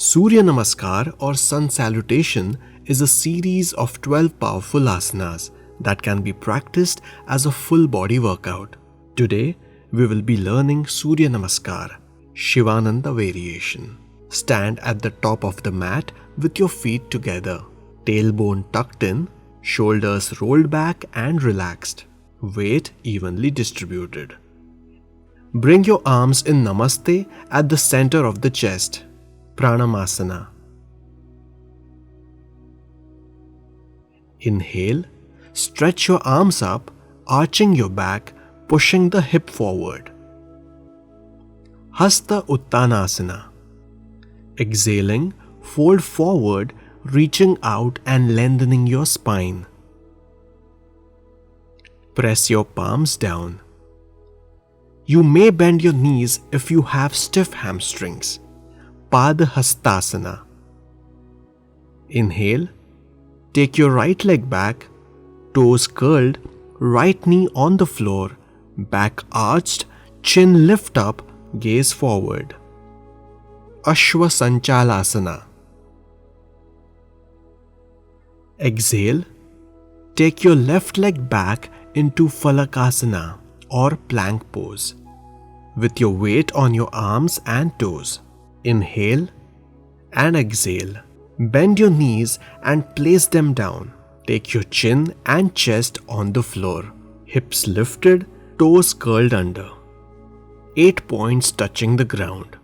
Suryanamaskar or Sun Salutation is a series of 12 powerful asanas that can be practiced as a full body workout. Today, we will be learning Suryanamaskar, Shivananda variation. Stand at the top of the mat with your feet together, tailbone tucked in, shoulders rolled back and relaxed, weight evenly distributed. Bring your arms in Namaste at the center of the chest, Pranamasana. Inhale, stretch your arms up, arching your back, pushing the hip forward. Hatha Uttanasana. Exhaling, fold forward, reaching out and lengthening your spine. Press your palms down. You may bend your knees if you have stiff hamstrings. Padhastasana. Inhale, take your right leg back, toes curled, right knee on the floor, back arched, chin lift up, gaze forward. Ashwasanchalasana. Exhale, take your left leg back into Phalakasana or plank pose, with your weight on your arms and toes. Inhale and exhale. Bend your knees and place them down. Take your chin and chest on the floor. Hips lifted, toes curled under. 8 points touching the ground.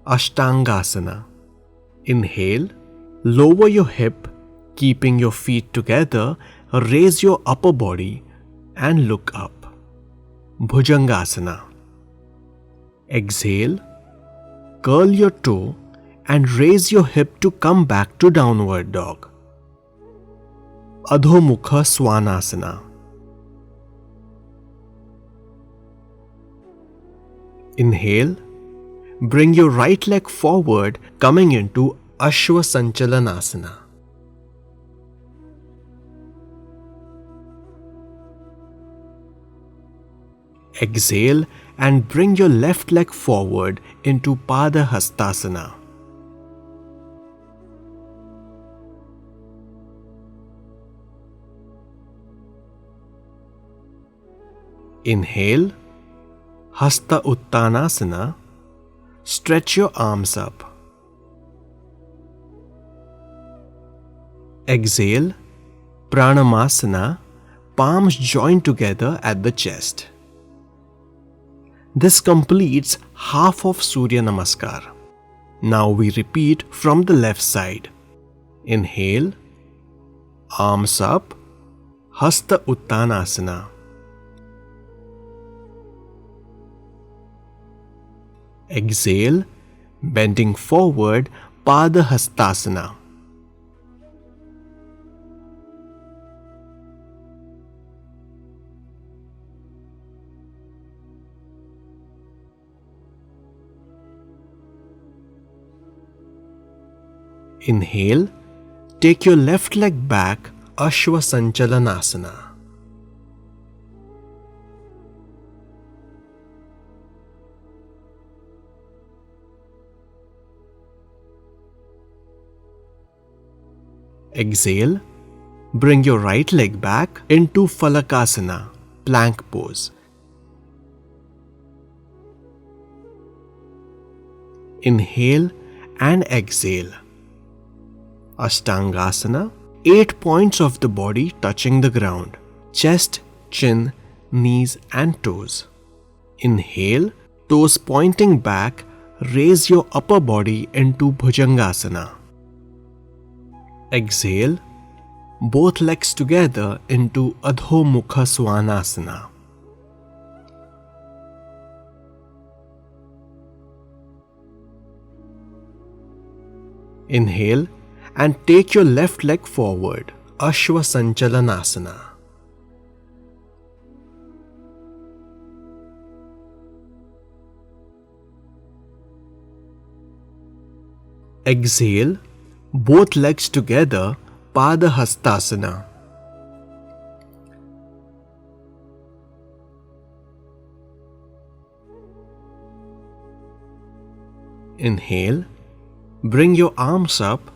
Ashtangasana. Inhale, lower your hip, keeping your feet together, raise your upper body and look up. Bhujangasana. Exhale, curl your toe and raise your hip to come back to downward dog. Adhomukha Swanasana. Inhale, bring your right leg forward, coming into Ashwasanchalanasana. Exhale and bring your left leg forward into Padahastasana. Inhale, Hasta Uttanasana. Stretch your arms up. Exhale, Pranamasana. Palms joined together at the chest. This completes half of Suryanamaskar. Now we repeat from the left side. Inhale, arms up, Hasta Uttanasana. Exhale, bending forward, Padahastasana. Inhale, take your left leg back, Ashwasanchalanasana. Exhale, bring your right leg back into Phalakasana, plank pose. Inhale and exhale. Ashtangasana, 8 points of the body touching the ground. Chest, chin, knees and toes. Inhale, toes pointing back, raise your upper body into Bhujangasana. Exhale, both legs together into Adhomukha Swanasana. Inhale and take your left leg forward, Ashwasanchalanasana. Exhale, both legs together, Padahastasana. Inhale, Bring your arms up,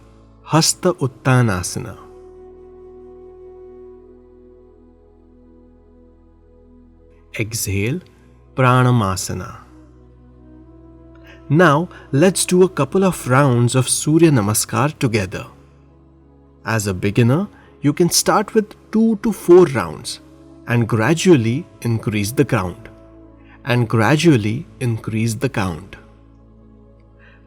Hasta Uttanasana. Exhale, Pranamasana. Now let's do a couple of rounds of Suryanamaskar together. As a beginner, you can start with 2 to 4 rounds and gradually increase the count.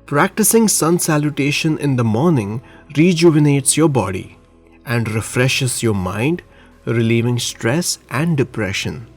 Practicing sun salutation in the morning rejuvenates your body and refreshes your mind, relieving stress and depression.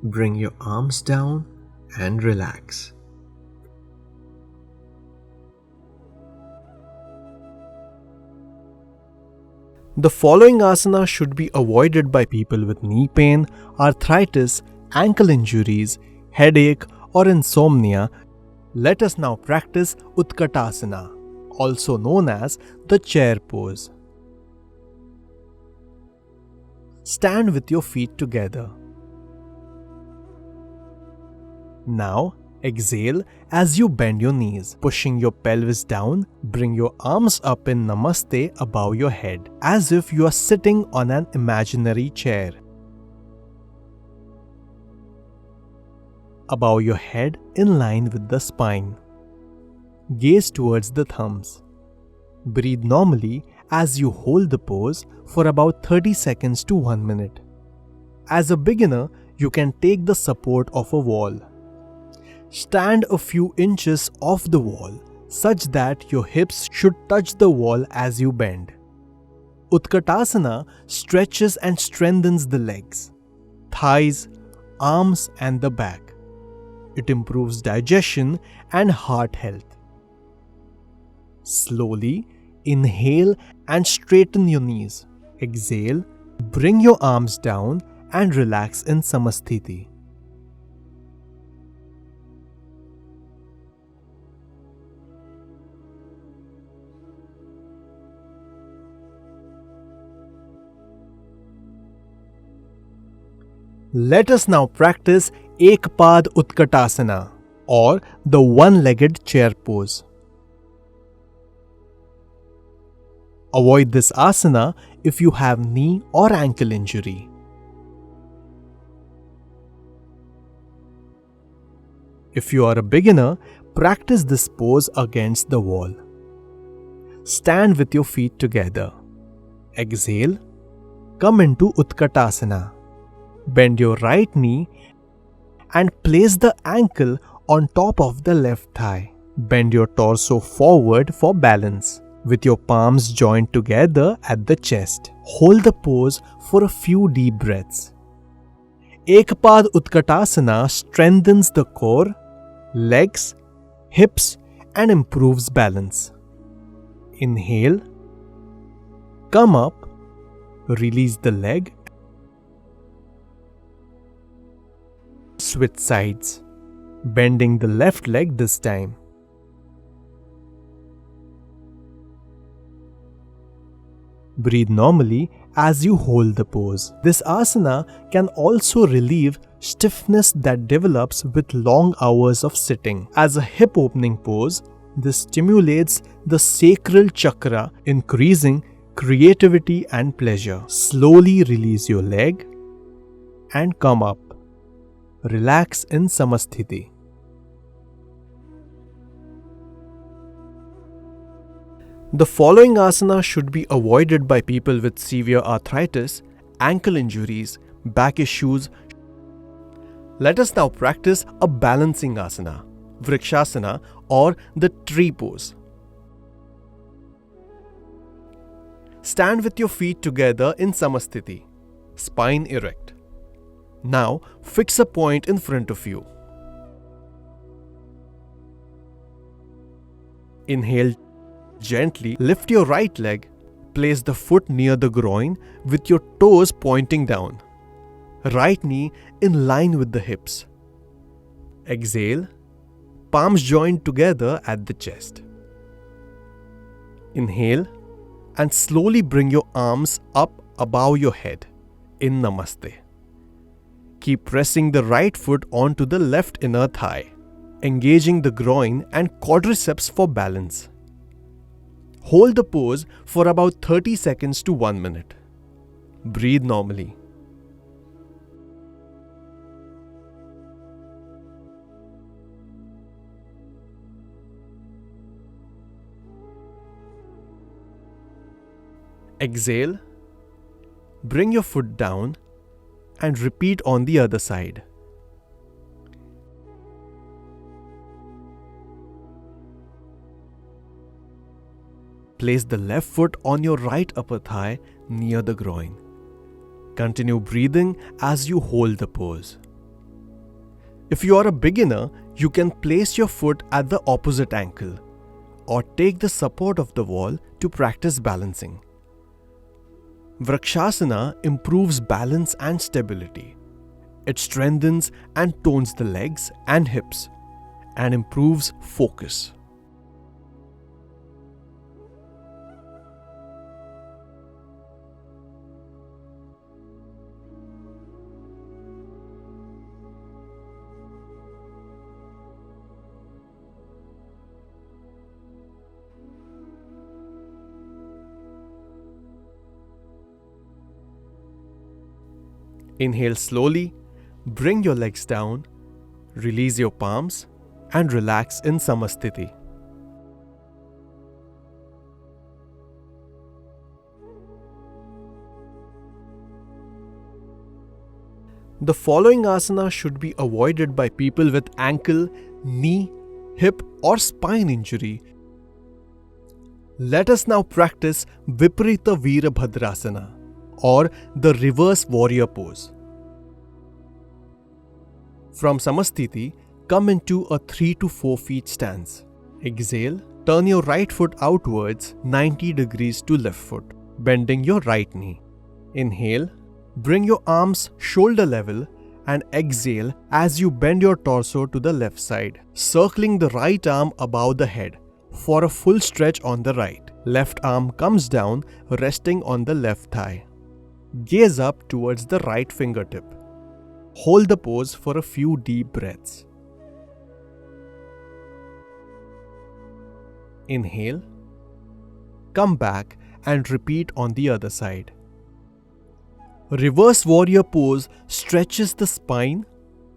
Bring your arms down and relax. The following asana should be avoided by people with knee pain, arthritis, ankle injuries, headache, or insomnia. Let us now practice Utkatasana, also known as the chair pose. Stand with your feet together. Now, exhale as you bend your knees, pushing your pelvis down. Bring your arms up in Namaste above your head, as if you are sitting on an imaginary chair. Above your head in line with the spine. Gaze towards the thumbs. Breathe normally as you hold the pose for about 30 seconds to 1 minute. As a beginner, you can take the support of a wall. Stand a few inches off the wall such that your hips should touch the wall as you bend. Utkatasana stretches and strengthens the legs, thighs, arms and the back. It improves digestion and heart health. Slowly inhale and straighten your knees. Exhale, bring your arms down and relax in Samasthiti. Let us now practice Ekpad Utkatasana, or the one-legged chair pose. Avoid this asana if you have knee or ankle injury. If you are a beginner, practice this pose against the wall. Stand with your feet together. Exhale. Come into Utkatasana. Bend your right knee and place the ankle on top of the left thigh. Bend your torso forward for balance. with your palms joined together at the chest. Hold the pose for a few deep breaths. Ekpad Utkatasana strengthens the core, legs, hips and improves balance. Inhale, come up, release the leg, switch sides, bending the left leg this time. Breathe normally as you hold the pose. This asana can also relieve stiffness that develops with long hours of sitting. As a hip opening pose, this stimulates the sacral chakra, increasing creativity and pleasure. Slowly release your leg and come up. Relax in samasthiti. The following asana should be avoided by people with severe arthritis, ankle injuries, back issues. Let us now practice a balancing asana, Vrkshasana or the tree pose. Stand with your feet together in samasthiti, spine erect. Now fix a point in front of you. Inhale. Gently lift your right leg, place the foot near the groin with your toes pointing down. Right knee in line with the hips. Exhale, palms joined together at the chest. Inhale and slowly bring your arms up above your head in Namaste. Keep pressing the right foot onto the left inner thigh, engaging the groin and quadriceps for balance. Hold the pose for about 30 seconds to 1 minute. Breathe normally. Exhale, bring your foot down and repeat on the other side. Place the left foot on your right upper thigh near the groin. Continue breathing as you hold the pose. If you are a beginner, you can place your foot at the opposite ankle or take the support of the wall to practice balancing. Vrkshasana improves balance and stability. It strengthens and tones the legs and hips and improves focus. Inhale slowly, bring your legs down, release your palms and relax in samasthiti. The following asana should be avoided by people with ankle, knee, hip or spine injury. Let us now practice Viparita Virbhadrasana or the reverse warrior pose. From samasthiti, come into a 3 to 4 feet stance. Exhale, turn your right foot outwards 90 degrees to left foot, bending your right knee. Inhale, bring your arms shoulder level and exhale as you bend your torso to the left side, circling the right arm above the head for a full stretch on the right. Left arm comes down, resting on the left thigh. Gaze up towards the right fingertip. Hold the pose for a few deep breaths. Inhale, come back and repeat on the other side. Reverse warrior pose stretches the spine,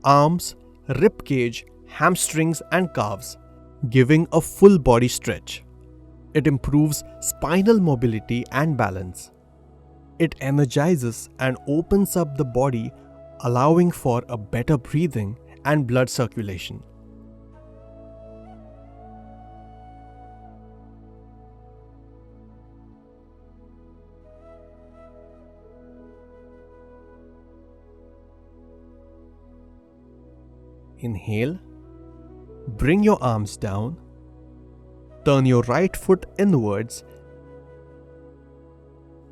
arms, rib cage, hamstrings and calves, giving a full body stretch. It improves spinal mobility and balance. It energizes and opens up the body, allowing for a better breathing and blood circulation. Inhale. Bring your arms down. Turn your right foot inwards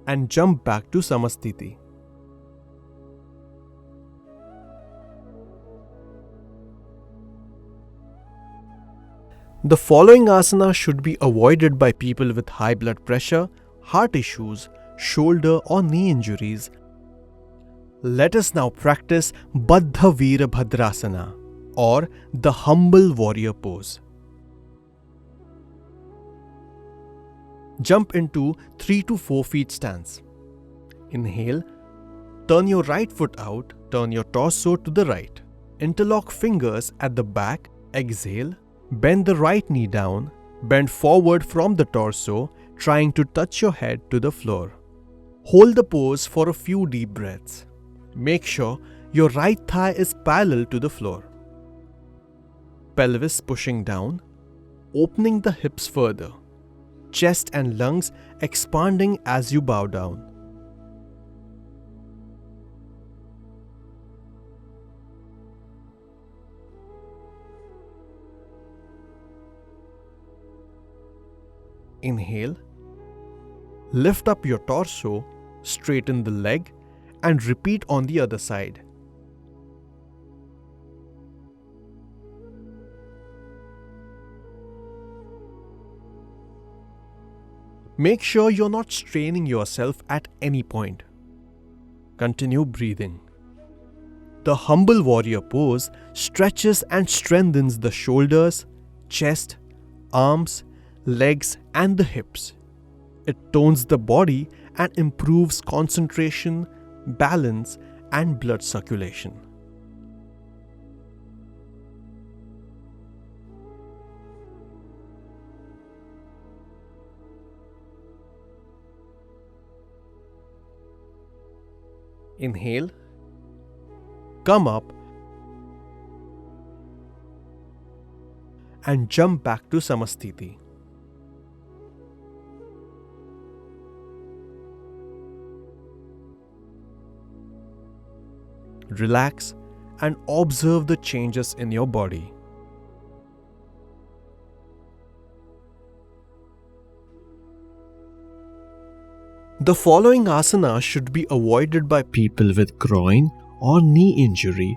and jump back to Samasthiti. The following asana should be avoided by people with high blood pressure, heart issues, shoulder or knee injuries. Let us now practice Baddha Virbhadrasana or the humble warrior pose. Jump into 3 to 4 feet stance. Inhale. Turn your right foot out. Turn your torso to the right. Interlock fingers at the back. Exhale. Bend the right knee down. Bend forward from the torso, trying to touch your head to the floor. Hold the pose for a few deep breaths. Make sure your right thigh is parallel to the floor. Pelvis pushing down, opening the hips further. Chest and lungs expanding as you bow down. Inhale. Lift up your torso, straighten the leg, and repeat on the other side. Make sure you're not straining yourself at any point. Continue breathing. The humble warrior pose stretches and strengthens the shoulders, chest, arms, legs, and the hips. It tones the body and improves concentration, balance, and blood circulation. Inhale. Come up and jump back to Samasthiti. Relax and observe the changes in your body. The following asana should be avoided by people with groin or knee injury.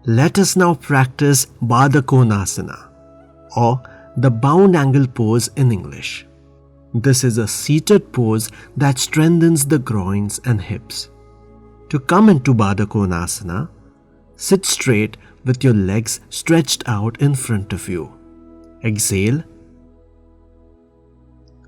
Let us now practice Baddha konasana or the bound angle pose in English. This is a seated pose that strengthens the groins and hips. To come into Baddha konasana, sit straight with your legs stretched out in front of you. Exhale.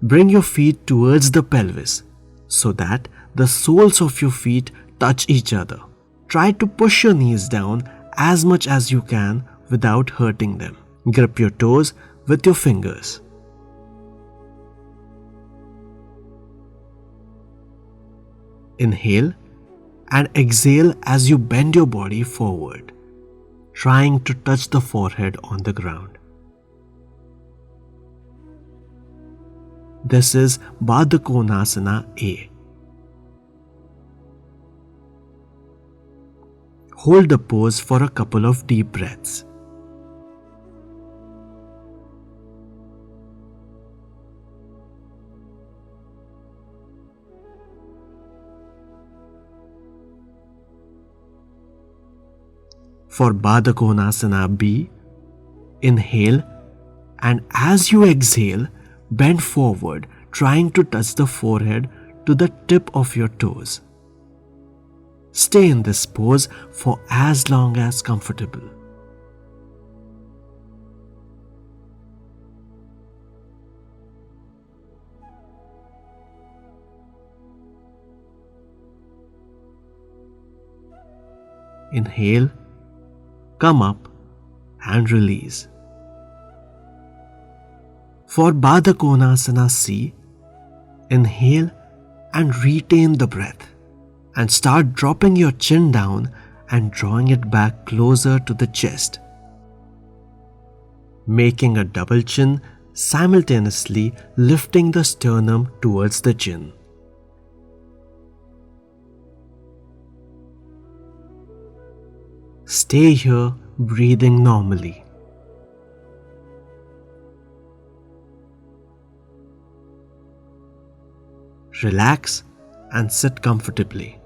Bring your feet towards the pelvis so that the soles of your feet touch each other. Try to push your knees down as much as you can without hurting them. Grip your toes with your fingers. Inhale and exhale as you bend your body forward, trying to touch the forehead on the ground. This is Baddha konasana A. Hold the pose for a couple of deep breaths. For Baddha konasana B, inhale and as you exhale, bend forward, trying to touch the forehead to the tip of your toes. Stay in this pose for as long as comfortable. Inhale, come up and release. For Baddha konasana C, inhale and retain the breath and start dropping your chin down and drawing it back closer to the chest, making a double chin, simultaneously lifting the sternum towards the chin. Stay here, breathing normally. Relax and sit comfortably.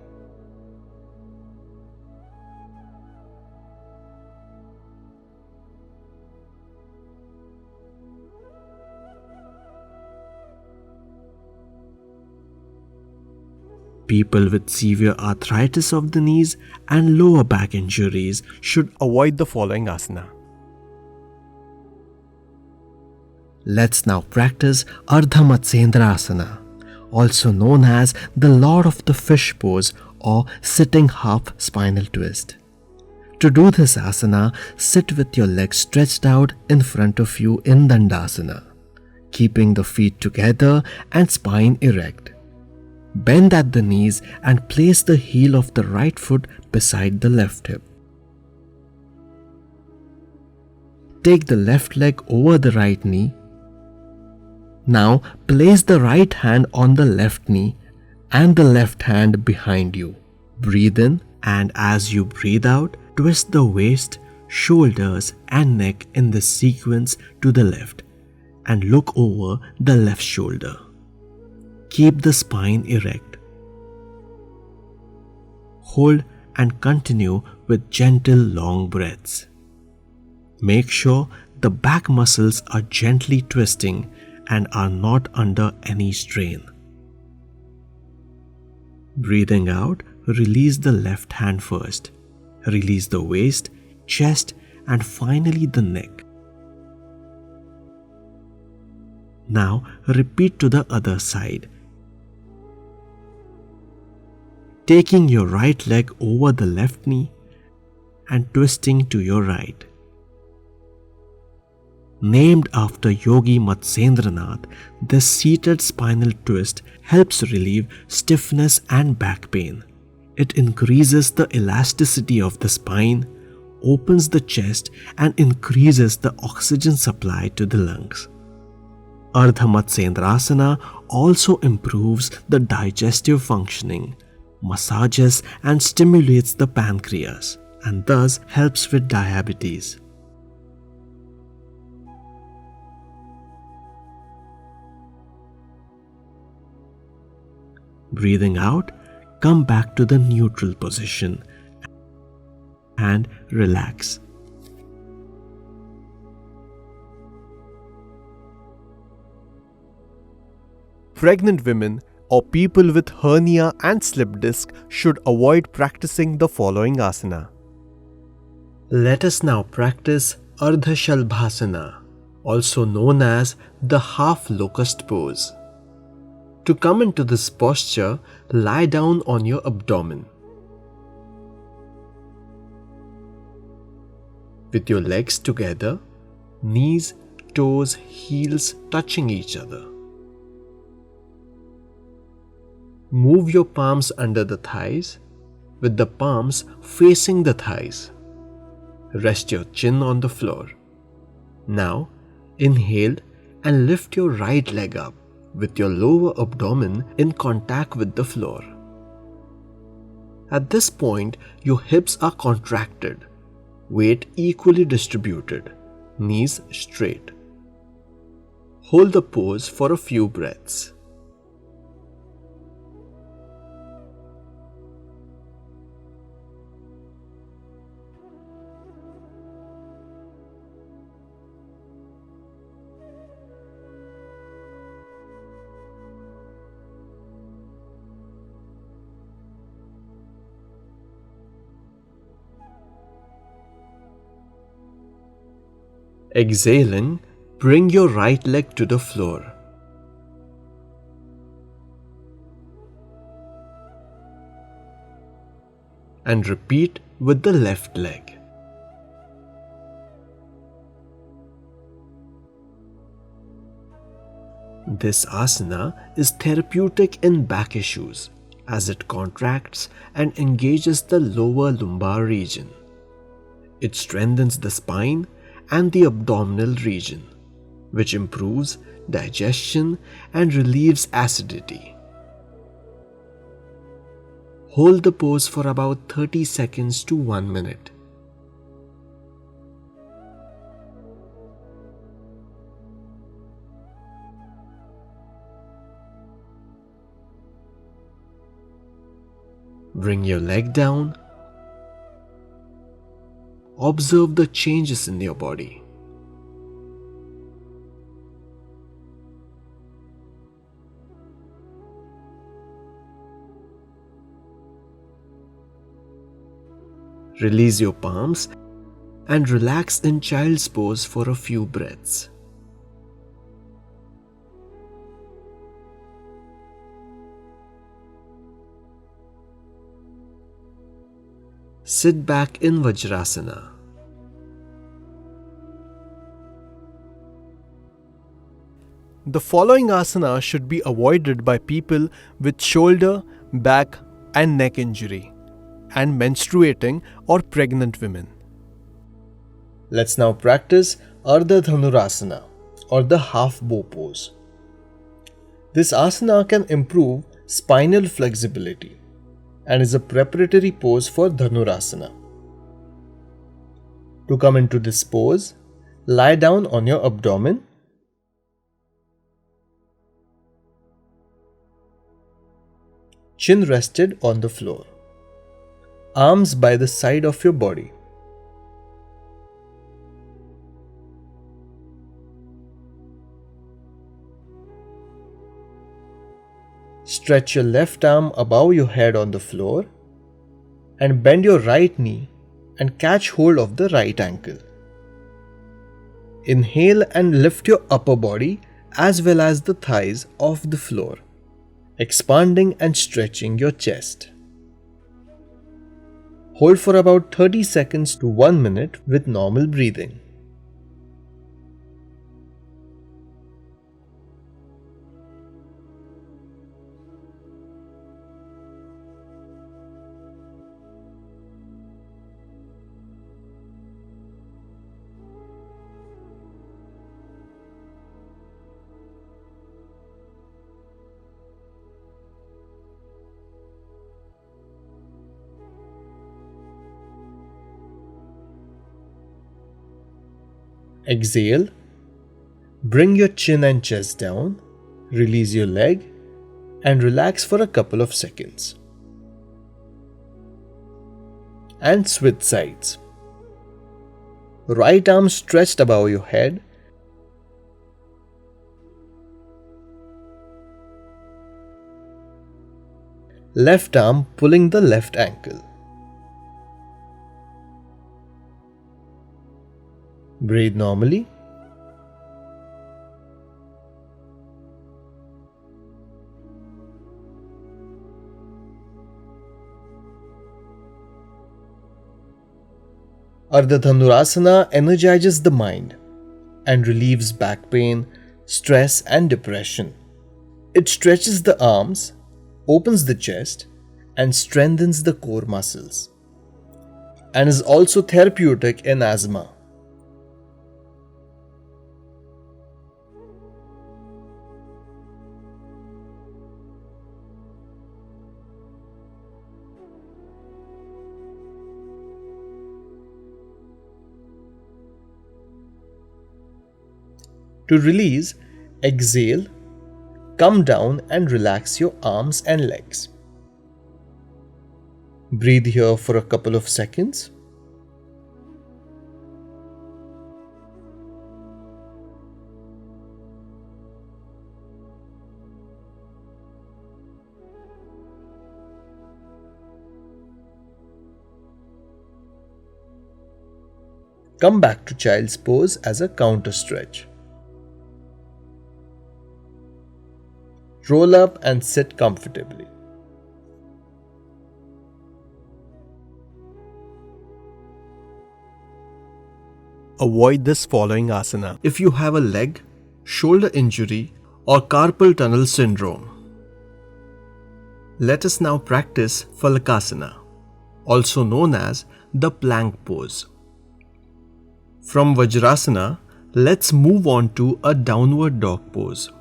People with severe arthritis of the knees and lower back injuries should avoid the following asana. Let's now practice Ardha matsyendrasana, also known as the Lord of the Fish pose or sitting half spinal twist. To do this asana, sit with your legs stretched out in front of you in Dandasana, keeping the feet together and spine erect. Bend at the knees and place the heel of the right foot beside the left hip. Take the left leg over the right knee. Now place the right hand on the left knee and the left hand behind you. Breathe in, and as you breathe out, twist the waist, shoulders and neck in this sequence to the left and look over the left shoulder. Keep the spine erect. Hold and continue with gentle long breaths. Make sure the back muscles are gently twisting and are not under any strain. Breathing out, release the left hand first. Release the waist, chest, and finally the neck. Now repeat to the other side. Taking your right leg over the left knee and twisting to your right. Named after Yogi Matsyendranath, this seated spinal twist helps relieve stiffness and back pain. It increases the elasticity of the spine, opens the chest, and increases the oxygen supply to the lungs. Ardha Matsyendrasana also improves the digestive functioning, massages and stimulates the pancreas, and thus helps with diabetes. Breathing out, come back to the neutral position and relax. Pregnant women or people with hernia and slip disc should avoid practicing the following asana. Let us now practice Ardha shalabhasana, also known as the half locust pose. To come into this posture, lie down on your abdomen. With your legs together, knees, toes, heels touching each other. Move your palms under the thighs, with the palms facing the thighs. Rest your chin on the floor. Now, inhale and lift your right leg up, with your lower abdomen in contact with the floor. At this point, your hips are contracted, weight equally distributed, knees straight. Hold the pose for a few breaths. Exhaling, bring your right leg to the floor. And repeat with the left leg. This asana is therapeutic in back issues as it contracts and engages the lower lumbar region. It strengthens the spine and the abdominal region, which improves digestion and relieves acidity. Hold the pose for about 30 seconds to 1 minute. Bring your leg down. Observe the changes in your body. Release your palms and relax in child's pose for a few breaths. Sit back in Vrkshasana. The following asana should be avoided by people with shoulder, back and neck injury and menstruating or pregnant women. Let's now practice Ardha dhanurasana or the half bow pose. This asana can improve spinal flexibility and is a preparatory pose for dhanurasana. To come into this pose, lie down on your abdomen. Chin rested on the floor. Arms by the side of your body. Stretch your left arm above your head on the floor and bend your right knee and catch hold of the right ankle. Inhale and lift your upper body as well as the thighs off the floor, expanding and stretching your chest. Hold for about 30 seconds to 1 minute with normal breathing. Exhale. Bring your chin and chest down. Release your leg and relax for a couple of seconds. And switch sides. Right arm stretched above your head. Left arm pulling the left ankle. Breathe normally. Ardha dhanurasana energizes the mind and relieves back pain, stress and depression. It stretches the arms, opens the chest and strengthens the core muscles, and is also therapeutic in asthma. To release, exhale, come down and relax your arms and legs. Breathe here for a couple of seconds. Come back to child's pose as a counter stretch. Roll up and sit comfortably. Avoid this following asana if you have a leg, shoulder injury or carpal tunnel syndrome. Let us now practice Phalakasana, also known as the plank pose. From Vajrasana, let's move on to a downward dog pose.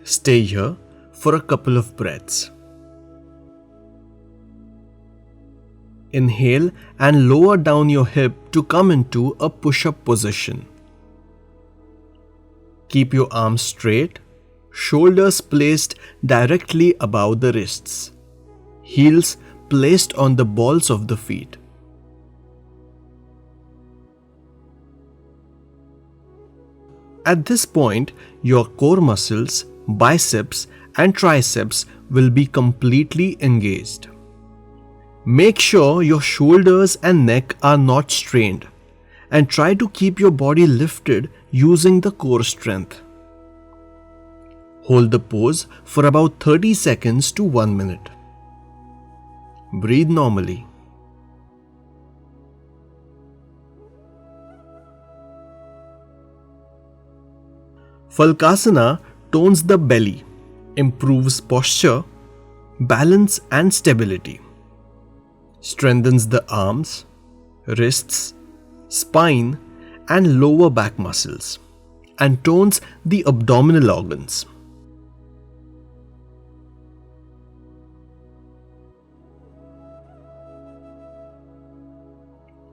Stay here for a couple of breaths. Inhale and lower down your hip to come into a push-up position. Keep your arms straight, shoulders placed directly above the wrists, heels placed on the balls of the feet. At this point, your core muscles, biceps and triceps will be completely engaged. Make sure your shoulders and neck are not strained, and try to keep your body lifted using the core strength. Hold the pose for about 30 seconds to 1 minute. Breathe normally. Phalakasana tones the belly, improves posture, balance and stability, strengthens the arms, wrists, spine and lower back muscles, and tones the abdominal organs.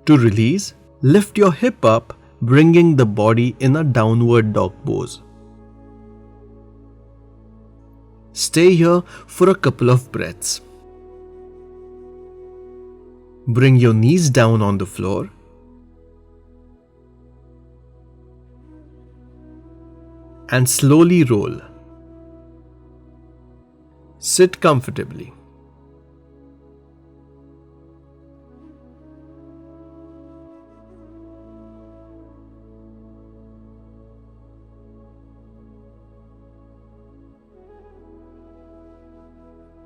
To release, lift your hip up, bringing the body in a downward dog pose. Stay here for a couple of breaths. Bring your knees down on the floor. And slowly roll. Sit comfortably.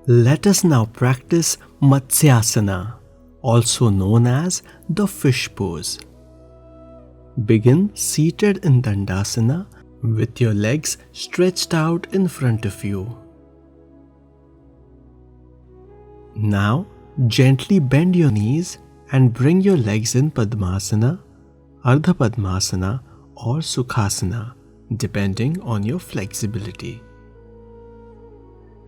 Let us now practice Matsyasana, also known as the fish pose. Begin seated in Dandasana with your legs stretched out in front of you. Now, gently bend your knees and bring your legs in Padmasana, Ardha Padmasana or Sukhasana, depending on your flexibility.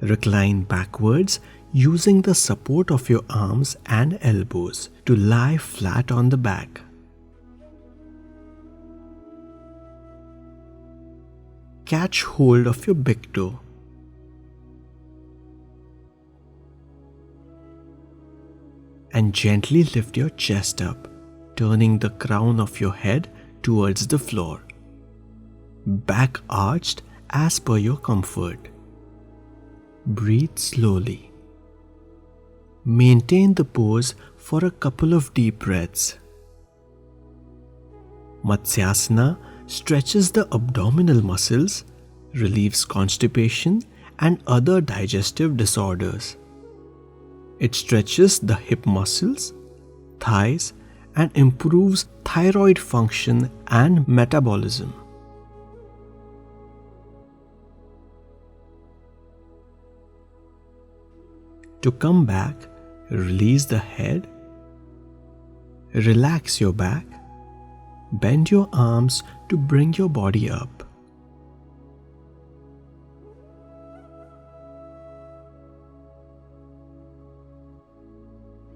Recline backwards using the support of your arms and elbows to lie flat on the back. Catch hold of your big toe. And gently lift your chest up, turning the crown of your head towards the floor. Back arched as per your comfort. Breathe slowly. Maintain the pose for a couple of deep breaths. Matsyasana stretches the abdominal muscles, relieves constipation and other digestive disorders. It stretches the hip muscles, thighs, and improves thyroid function and metabolism. To come back, release the head, relax your back, bend your arms to bring your body up.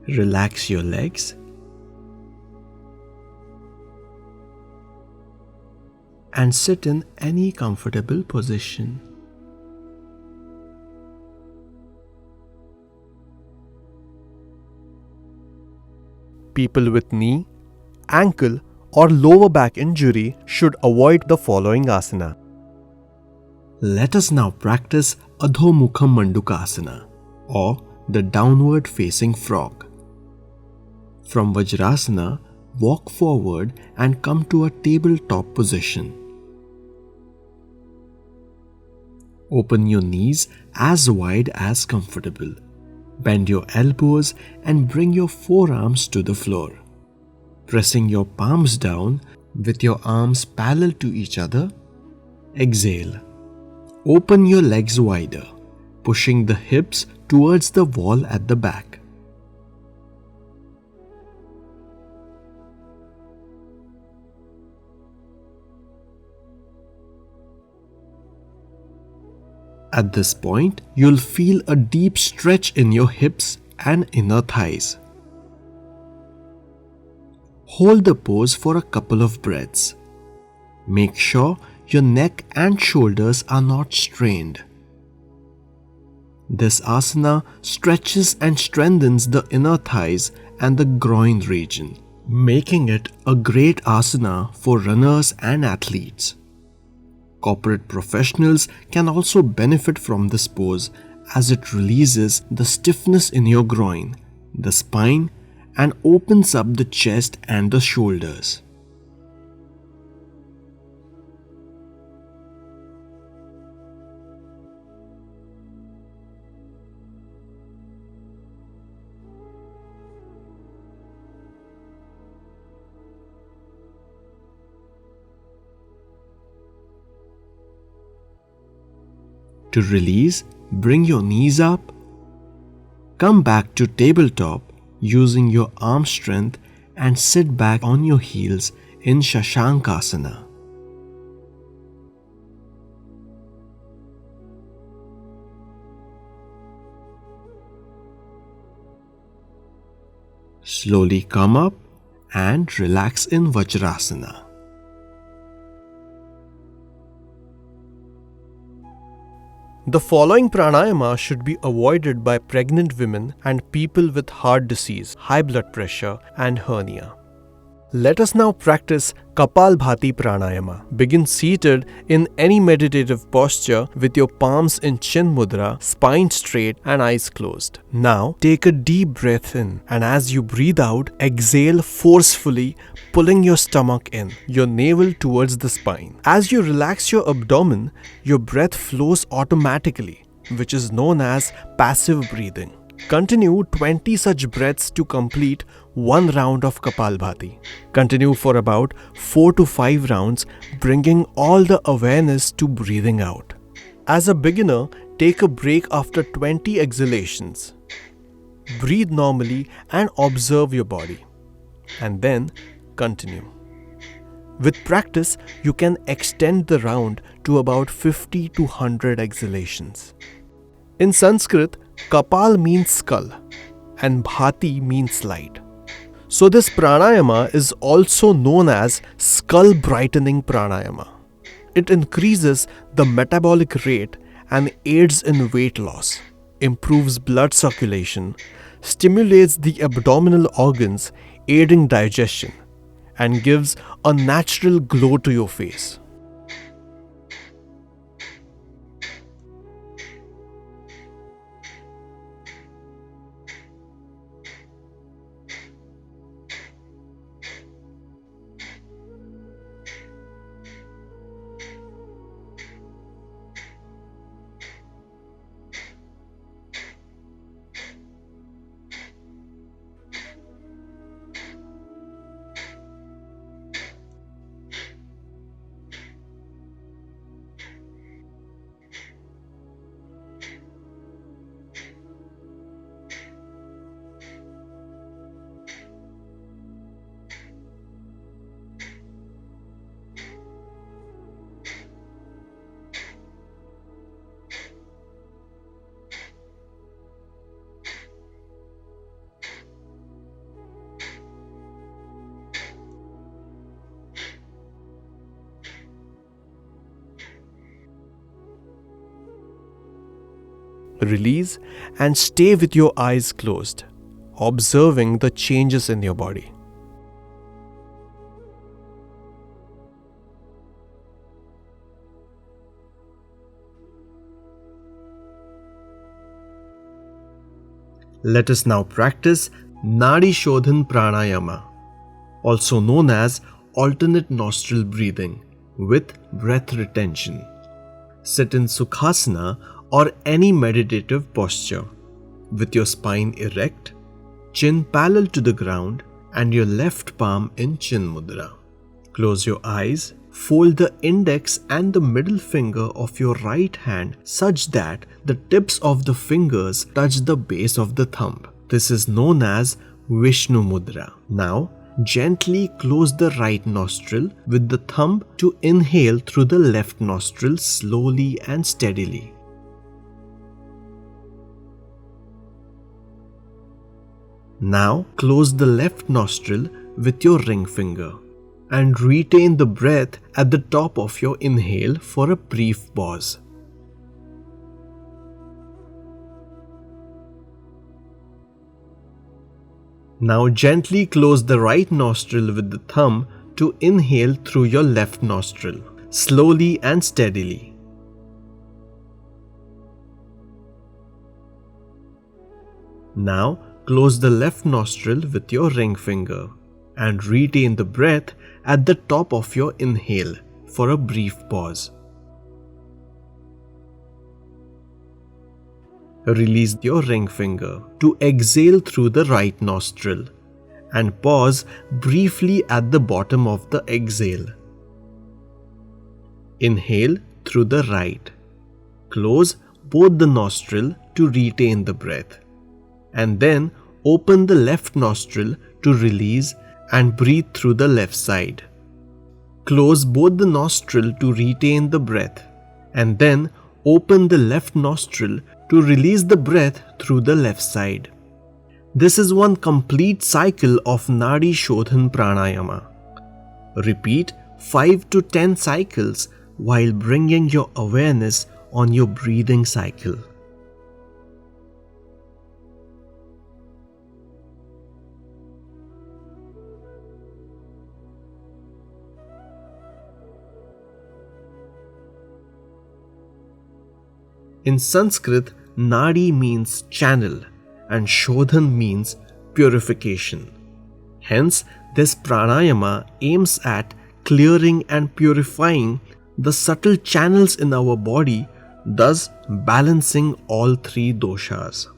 Relax your legs and sit in any comfortable position. People with knee, ankle or lower back injury should avoid the following asana. Let us now practice Adhomukha Mandokasana or the downward facing frog. From Vajrasana, walk forward and come to a tabletop position. Open your knees as wide as comfortable. Bend your elbows and bring your forearms to the floor. Pressing your palms down with your arms parallel to each other, exhale. Open your legs wider, pushing the hips towards the wall at the back. At this point, you'll feel a deep stretch in your hips and inner thighs. Hold the pose for a couple of breaths. Make sure your neck and shoulders are not strained. This asana stretches and strengthens the inner thighs and the groin region, making it a great asana for runners and athletes. Corporate professionals can also benefit from this pose as it releases the stiffness in your groin, the spine, and opens up the chest and the shoulders. To release, bring your knees up. Come back to tabletop using your arm strength and sit back on your heels in Shashankasana. Slowly come up and relax in Vrkshasana. The following pranayama should be avoided by pregnant women and people with heart disease, high blood pressure, and hernia. Let us now practice Kapalbhati pranayama. Begin seated in any meditative posture with your palms in chin mudra, spine straight, and eyes closed. Now take a deep breath in, and as you breathe out, exhale forcefully, pulling your stomach in, your navel towards the spine. As you relax your abdomen, your breath flows automatically, which is known as passive breathing. Continue 20 such breaths to complete one round of Kapalbhati. Continue for about 4 to 5 rounds, bringing all the awareness to breathing out. As a beginner, take a break after 20 exhalations. Breathe normally and observe your body. And then continue. With practice, you can extend the round to about 50 to 100 exhalations. In Sanskrit, Kapal means skull and Bhati means light. So this pranayama is also known as skull brightening pranayama. It increases the metabolic rate and aids in weight loss, improves blood circulation, stimulates the abdominal organs, aiding digestion, and gives a natural glow to your face. Release and stay with your eyes closed, observing the changes in your body. Let us now practice Nadi Shodhan Pranayama, also known as alternate nostril breathing with breath retention. Sit in Sukhasana or any meditative posture, with your spine erect, chin parallel to the ground, and your left palm in chin mudra. Close your eyes, fold the index and the middle finger of your right hand such that the tips of the fingers touch the base of the thumb. This is known as Vishnu Mudra. Now, gently close the right nostril with the thumb to inhale through the left nostril slowly and steadily. Now close the left nostril with your ring finger and retain the breath at the top of your inhale for a brief pause. Now gently close the right nostril with the thumb to inhale through your left nostril, slowly and steadily. Now close the left nostril with your ring finger and retain the breath at the top of your inhale for a brief pause. Release your ring finger to exhale through the right nostril and pause briefly at the bottom of the exhale. Inhale through the right. Close both the nostrils to retain the breath, and then open the left nostril to release and breathe through the left side. Close both the nostrils to retain the breath, and then open the left nostril to release the breath through the left side. This is one complete cycle of Nadi Shodhan Pranayama. Repeat 5 to 10 cycles while bringing your awareness on your breathing cycle. In Sanskrit, Nadi means channel and Shodhan means purification. Hence, this pranayama aims at clearing and purifying the subtle channels in our body, thus balancing all three doshas.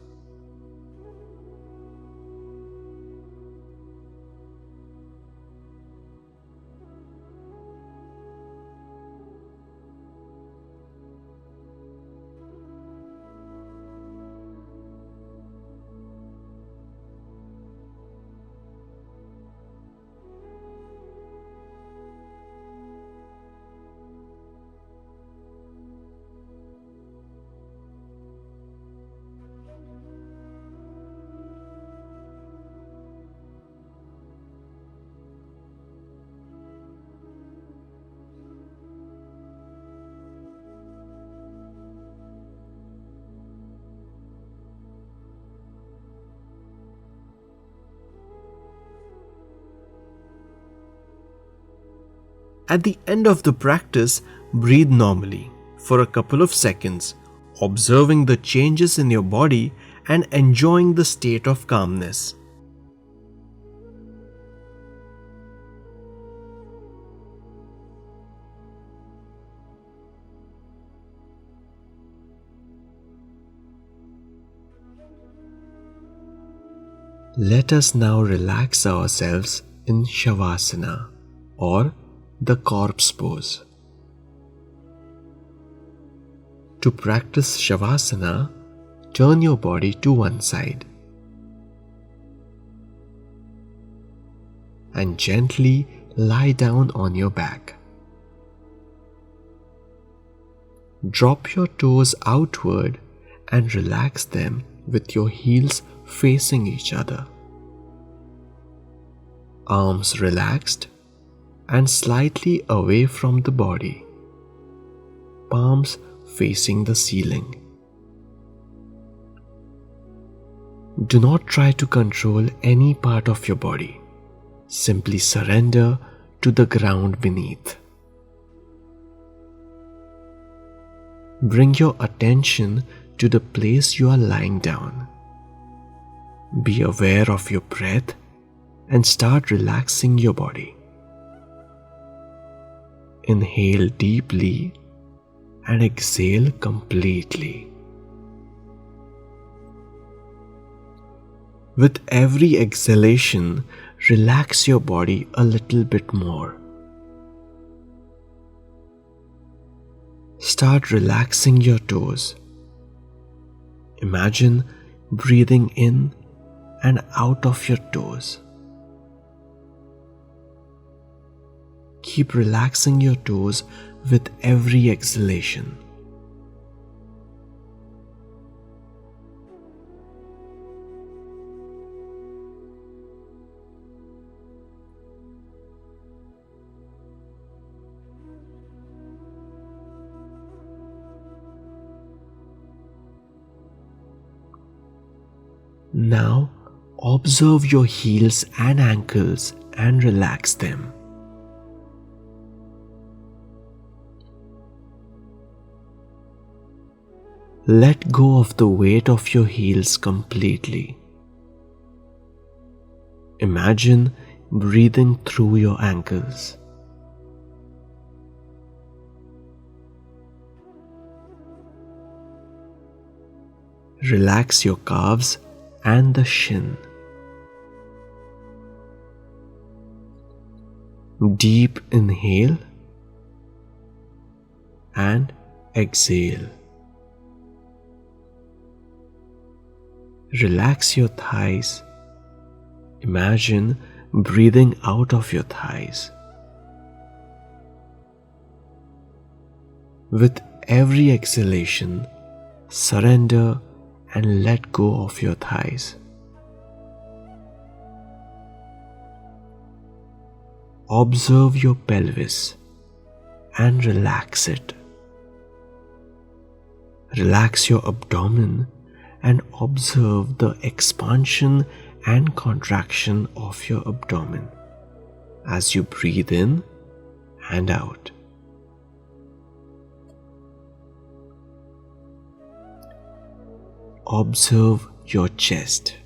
At the end of the practice, breathe normally for a couple of seconds, observing the changes in your body and enjoying the state of calmness. Let us now relax ourselves in Savasana, or the corpse pose. To practice Savasana, turn your body to one side and gently lie down on your back. Drop your toes outward and relax them with your heels facing each other. Arms relaxed and slightly away from the body. Palms facing the ceiling. Do not try to control any part of your body. Simply surrender to the ground beneath. Bring your attention to the place you are lying down. Be aware of your breath and start relaxing your body. Inhale deeply and exhale completely. With every exhalation, relax your body a little bit more. Start relaxing your toes. Imagine breathing in and out of your toes. Keep relaxing your toes with every exhalation. Now observe your heels and ankles and relax them. Let go of the weight of your heels completely. Imagine breathing through your ankles. Relax your calves and the shin. Deep inhale and exhale. Relax your thighs. Imagine breathing out of your thighs. With every exhalation, surrender and let go of your thighs. Observe your pelvis and relax it. Relax your abdomen and observe the expansion and contraction of your abdomen as you breathe in and out. Observe your chest,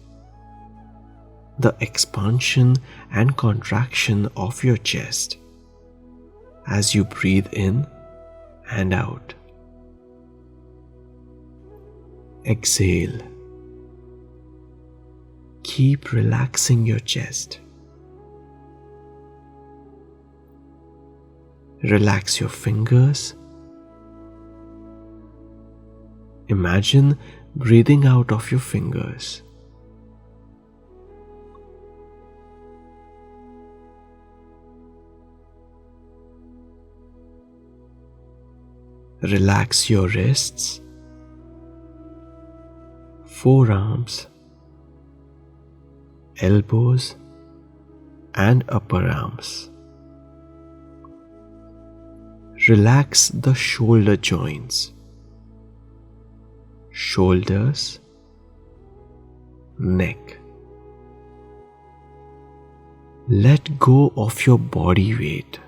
the expansion and contraction of your chest as you breathe in and out. Exhale. Keep relaxing your chest. Relax your fingers. Imagine breathing out of your fingers. Relax your wrists, forearms, elbows, and upper arms. Relax the shoulder joints, shoulders, neck. Let go of your body weight,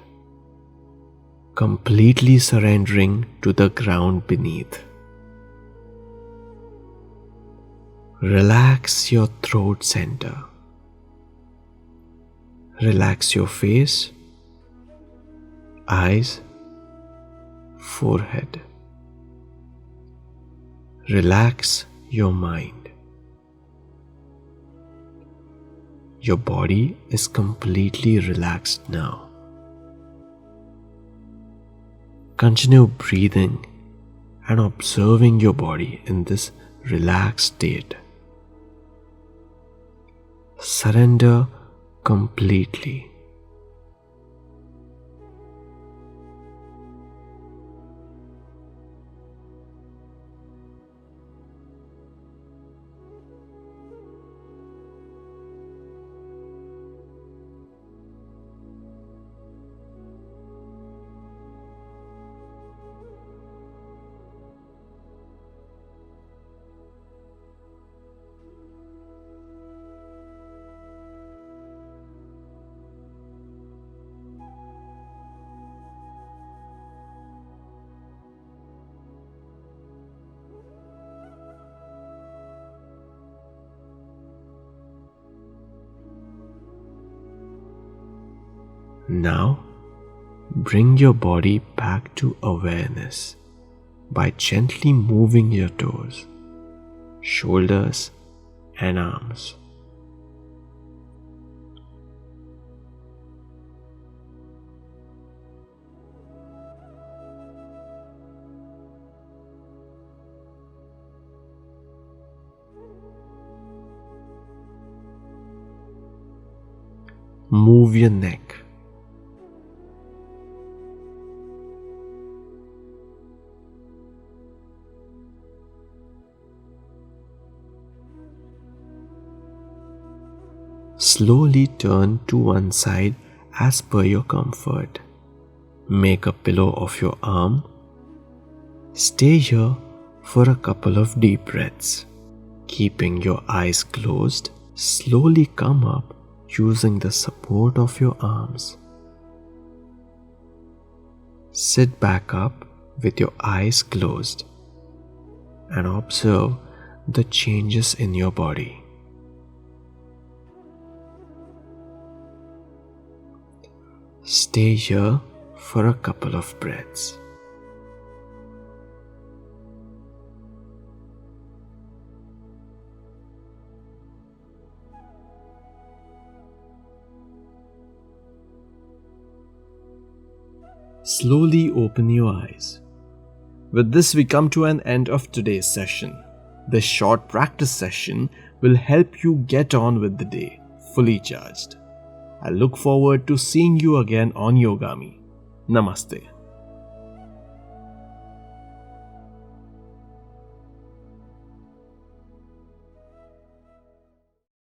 completely surrendering to the ground beneath. Relax your throat center. Relax your face, eyes, forehead. Relax your mind. Your body is completely relaxed now. Continue breathing and observing your body in this relaxed state. Surrender completely. Now, bring your body back to awareness by gently moving your toes, shoulders, and arms. Move your neck. Slowly turn to one side as per your comfort. Make a pillow of your arm. Stay here for a couple of deep breaths. Keeping your eyes closed, slowly come up using the support of your arms. Sit back up with your eyes closed and observe the changes in your body. Stay here for a couple of breaths. Slowly open your eyes. With this, we come to an end of today's session. This short practice session will help you get on with the day, fully charged. I look forward to seeing you again on Yogami. Namaste.